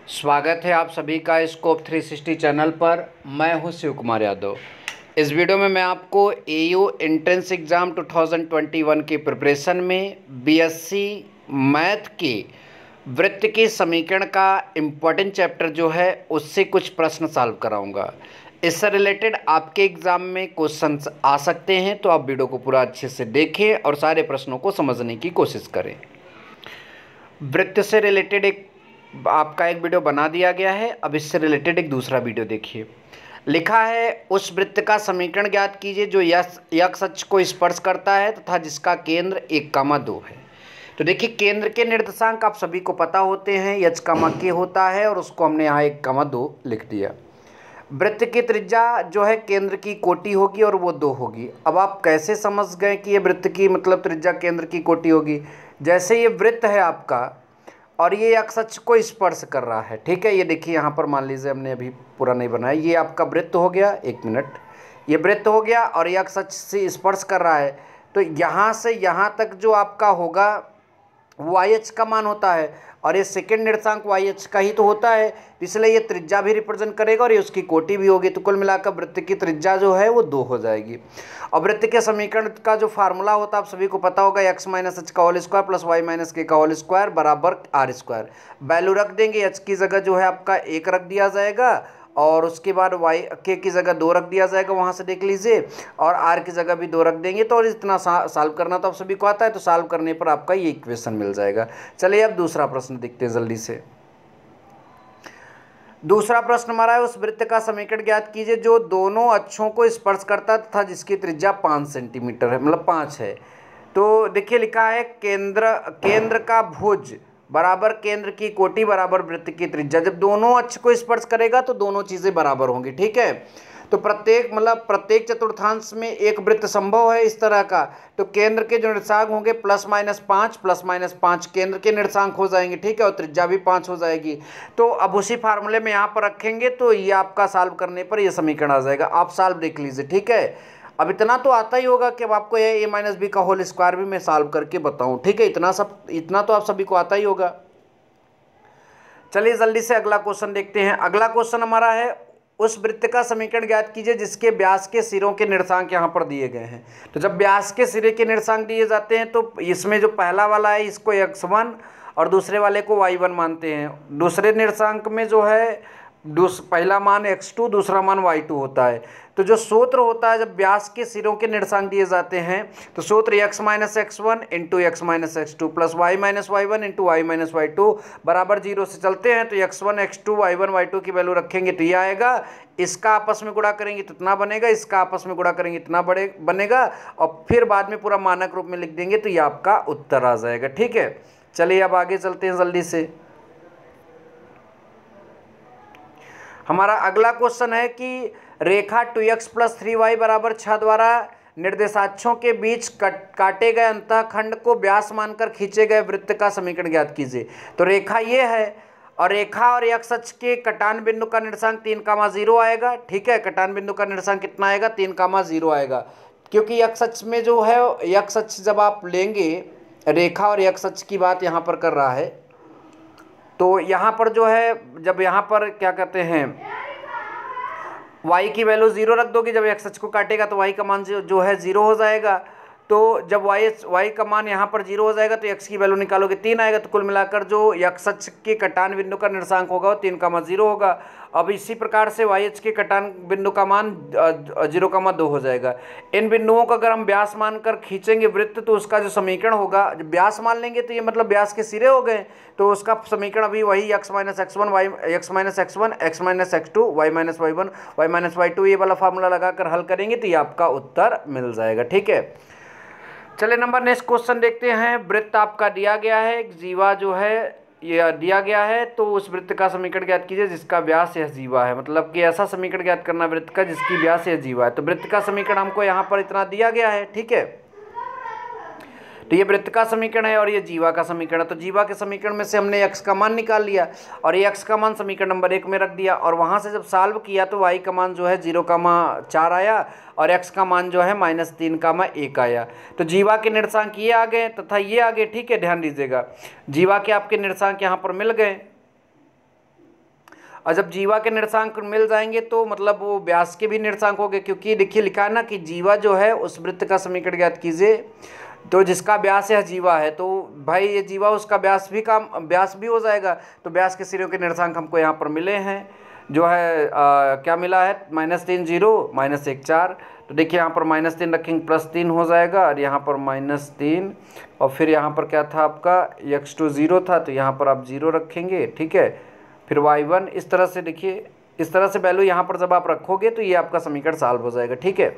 स्वागत है आप सभी का स्कोप 360 चैनल पर। मैं हूं शिव कुमार यादव। इस वीडियो में मैं आपको एयू एंट्रेंस एग्ज़ाम 2021 की प्रिपरेशन में बीएससी मैथ की वृत्त के समीकरण का इम्पोर्टेंट चैप्टर जो है उससे कुछ प्रश्न सॉल्व कराऊंगा। इससे रिलेटेड आपके एग्ज़ाम में क्वेश्चन आ सकते हैं, तो आप वीडियो को पूरा अच्छे से देखें और सारे प्रश्नों को समझने की कोशिश करें। वृत्त से रिलेटेड आपका एक वीडियो बना दिया गया है। अब इससे रिलेटेड एक दूसरा वीडियो देखिए। लिखा है उस वृत्त का समीकरण ज्ञात कीजिए जो यक्ष अक्ष को स्पर्श करता है तथा जिसका केंद्र 1,2 है। तो देखिए, केंद्र के निर्देशांक आप सभी को पता होते हैं, h, k होता है और उसको हमने यहाँ 1,2 लिख दिया। वृत्त की त्रिज्या जो है केंद्र की कोटि होगी और वो 2 होगी। अब आप कैसे समझ गए कि ये वृत्त की मतलब त्रिज्या केंद्र की कोटि होगी? जैसे ये वृत्त है आपका और ये एक्स अक्ष को स्पर्श कर रहा है, ठीक है। ये देखिए यहाँ पर मान लीजिए हमने अभी पूरा नहीं बनाया, ये आपका वृत्त हो गया। एक मिनट, ये वृत्त हो गया और ये एक्स अक्ष से स्पर्श कर रहा है। तो यहाँ से यहाँ तक जो आपका होगा वो वाई एच का मान होता है और ये सेकेंड निर्देशांक वाई एच का ही तो होता है, इसलिए ये त्रिज्या भी रिप्रेजेंट करेगा और ये उसकी कोटि भी होगी। तो कुल मिलाकर वृत्त की त्रिज्या जो है वो 2 हो जाएगी। और वृत्त के समीकरण का जो फार्मूला होता है आप सभी को पता होगा, x माइनस एच का whole square plus y minus k का होल स्क्वायर बराबर आर स्क्वायर। वैल्यू रख देंगे, एच की जगह जो है आपका 1 रख दिया जाएगा और उसके बाद वाई के की जगह 2 रख दिया जाएगा, वहाँ से देख लीजिए, और आर की जगह भी 2 रख देंगे। तो और इतना सॉल्व करना तो आप सभी को आता है, तो सॉल्व करने पर आपका ये इक्वेशन मिल जाएगा। चलिए अब दूसरा प्रश्न देखते हैं जल्दी से। दूसरा प्रश्न हमारा है उस वृत्त का समीकरण ज्ञात कीजिए जो दोनों अक्षों को स्पर्श करता था जिसकी त्रिज्या 5 सेंटीमीटर है, मतलब 5 है। तो देखिए लिखा है केंद्र का भुज बराबर केंद्र की कोटि बराबर वृत्त की त्रिज्या। जब दोनों अक्ष को स्पर्श करेगा तो दोनों चीजें बराबर होंगी, ठीक है। तो प्रत्येक चतुर्थांश में एक वृत्त संभव है इस तरह का। तो केंद्र के जो निर्देशांक होंगे प्लस माइनस 5 केंद्र के निर्देशांक हो जाएंगे, ठीक है, और त्रिज्या भी 5 हो जाएगी। तो अब उसी फार्मूले में यहाँ पर रखेंगे तो ये आपका सॉल्व करने पर ये समीकरण आ जाएगा। आप सॉल्व देख लीजिए, ठीक है। अब इतना तो आता ही होगा कि अब आपको ये a माइनस बी का होल स्क्वायर भी मैं सॉल्व करके बताऊं, ठीक है। इतना तो आप सभी को आता ही होगा। चलिए जल्दी से अगला क्वेश्चन देखते हैं। अगला क्वेश्चन हमारा है उस वृत्त का समीकरण ज्ञात कीजिए जिसके व्यास के सिरों के निर्देशांक यहाँ पर दिए गए हैं। तो जब व्यास के सिरे के निर्देशांक दिए जाते हैं तो इसमें जो पहला वाला है इसको x1 और दूसरे वाले को y1 मानते हैं। दूसरे निर्देशांक में जो है पहला मान x2 दूसरा मान y2 होता है। तो जो सूत्र होता है जब व्यास के सिरों के निर्देशांक दिए जाते हैं तो सूत्र x minus x1 into x minus x2 plus y minus y1 into y minus y2 बराबर 0 से चलते हैं। तो x1 x2 y1 y2 की वैल्यू रखेंगे तो ये आएगा, इसका आपस में गुणा करेंगे तो इतना बनेगा, इसका आपस में गुणा करेंगे इतना बनेगा और फिर बाद में पूरा मानक रूप में लिख देंगे तो ये आपका उत्तर आ जाएगा, ठीक है। चलिए अब आगे चलते हैं जल्दी से। हमारा अगला क्वेश्चन है कि रेखा 2x प्लस 3y बराबर 6 द्वारा निर्देशाक्षों के बीच काटे गए अंतःखंड को व्यास मानकर खींचे गए वृत्त का समीकरण ज्ञात कीजिए। तो रेखा ये है और रेखा और x अक्ष के कटान बिंदु का निर्देशांक 3,0 आएगा, ठीक है। कटान बिंदु का निर्देशांक कितना आएगा? 3,0 आएगा, क्योंकि x अक्ष में जो है x अक्ष जब आप लेंगे, रेखा और x अक्ष की बात यहाँ पर कर रहा है, तो यहाँ पर जो है जब यहाँ पर क्या कहते हैं y की वैल्यू 0 रख दोगे, जब x अक्ष को काटेगा तो y का मान जो है 0 हो जाएगा। तो जब y का मान यहाँ पर 0 हो जाएगा तो x की वैल्यू निकालोगे 3 आएगा। तो कुल मिलाकर जो x अक्ष के कटान बिंदु का निर्देशांक होगा वो 3,0 होगा। अब इसी प्रकार से y अक्ष के कटान बिंदु का मान 0,2 हो जाएगा। इन बिंदुओं का अगर हम व्यास मानकर खींचेंगे वृत्त तो उसका जो समीकरण होगा, जब व्यास मान लेंगे तो ये मतलब व्यास के सिरे हो गए, तो उसका समीकरण अभी वही x minus x1 x minus x1 x minus x2 y minus y1 y minus y2 ये वाला फार्मूला लगाकर हल करेंगे तो ये आपका उत्तर मिल जाएगा, ठीक है। चलिए नंबर नेक्स्ट क्वेश्चन देखते हैं। वृत्त आपका दिया गया है, एक जीवा जो है ये दिया गया है, तो उस वृत्त का समीकरण ज्ञात कीजिए जिसका व्यास यह जीवा है। मतलब कि ऐसा समीकरण ज्ञात करना वृत्त का जिसकी व्यास यह जीवा है। तो वृत्त का समीकरण हमको यहाँ पर इतना दिया गया है, ठीक है। तो ये वृत्त का समीकरण है और ये जीवा का समीकरण है। तो जीवा के समीकरण में से हमने x का मान निकाल लिया और ये x का मान समीकरण नंबर 1 में रख दिया और वहाँ से जब सॉल्व किया तो y का मान जो है 0,4 आया और x का मान जो है -3,1 आया। तो जीवा के निर्देशांक ये आ गए तथा ये आ गए, ठीक है। ध्यान दीजिएगा, जीवा के आपके निर्देशांक यहाँ पर मिल गए। और जब जीवा के निर्देशांक मिल जाएंगे तो मतलब वो व्यास के भी निर्देशांक हो गए, क्योंकि देखिए लिखा है ना कि जीवा जो है उस वृत्त का समीकरण ज्ञात कीजिए, तो जिसका व्यास यह जीवा है, तो भाई ये जीवा उसका व्यास भी हो जाएगा। तो व्यास के सिरों के निर्देशांक हमको यहाँ पर मिले हैं, जो है क्या मिला है, -3 0 -1 4। तो देखिए यहाँ पर -3 रखेंगे +3 हो जाएगा, और यहाँ पर -3, और फिर यहाँ पर क्या था आपका x2 0 था, तो यहाँ पर आप 0 रखेंगे, ठीक है। फिर y1 इस तरह से, देखिए इस तरह से वैल्यू यहाँ पर जब आप रखोगे तो ये आपका समीकरण सॉल्व हो जाएगा, ठीक है।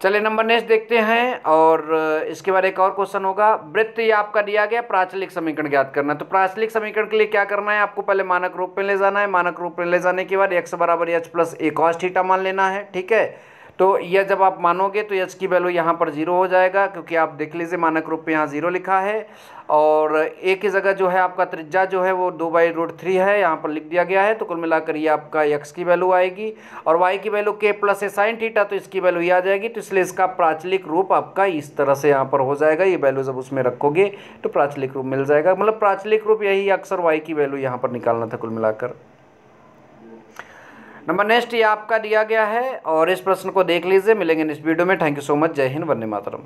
चलिए नंबर नेक्स्ट देखते हैं, और इसके बाद एक और क्वेश्चन होगा। वृत्त ये आपका दिया गया, प्राचलिक समीकरण ज्ञात करना है। तो प्राचलिक समीकरण के लिए क्या करना है, आपको पहले मानक रूप में ले जाना है। मानक रूप में ले जाने के बाद x बराबर h plus a cos theta मान लेना है, ठीक है। तो यह जब आप मानोगे तो h की वैल्यू यहाँ पर 0 हो जाएगा, क्योंकि आप देख लीजिए मानक रूप में यहाँ 0 लिखा है, और a की जगह जो है आपका त्रिज्या जो है वो 2/√3 है, यहाँ पर लिख दिया गया है। तो कुल मिलाकर ये आपका x की वैल्यू आएगी, और y की value k plus a sin theta, तो इसकी वैल्यू ये आ जाएगी। तो इसलिए इसका प्राचलिक रूप आपका इस तरह से यहाँ पर हो जाएगा। ये वैल्यू जब उसमें रखोगे तो प्राचलिक रूप मिल जाएगा, मतलब प्राचलिक रूप यही अक्सर y की वैल्यू यहाँ पर निकालना था कुल मिलाकर। नंबर नेक्स्ट ये आपका दिया गया है, और इस प्रश्न को देख लीजिए। मिलेंगे नेक्स्ट वीडियो में। Thank you so much. जय हिंद, वंदे मातरम।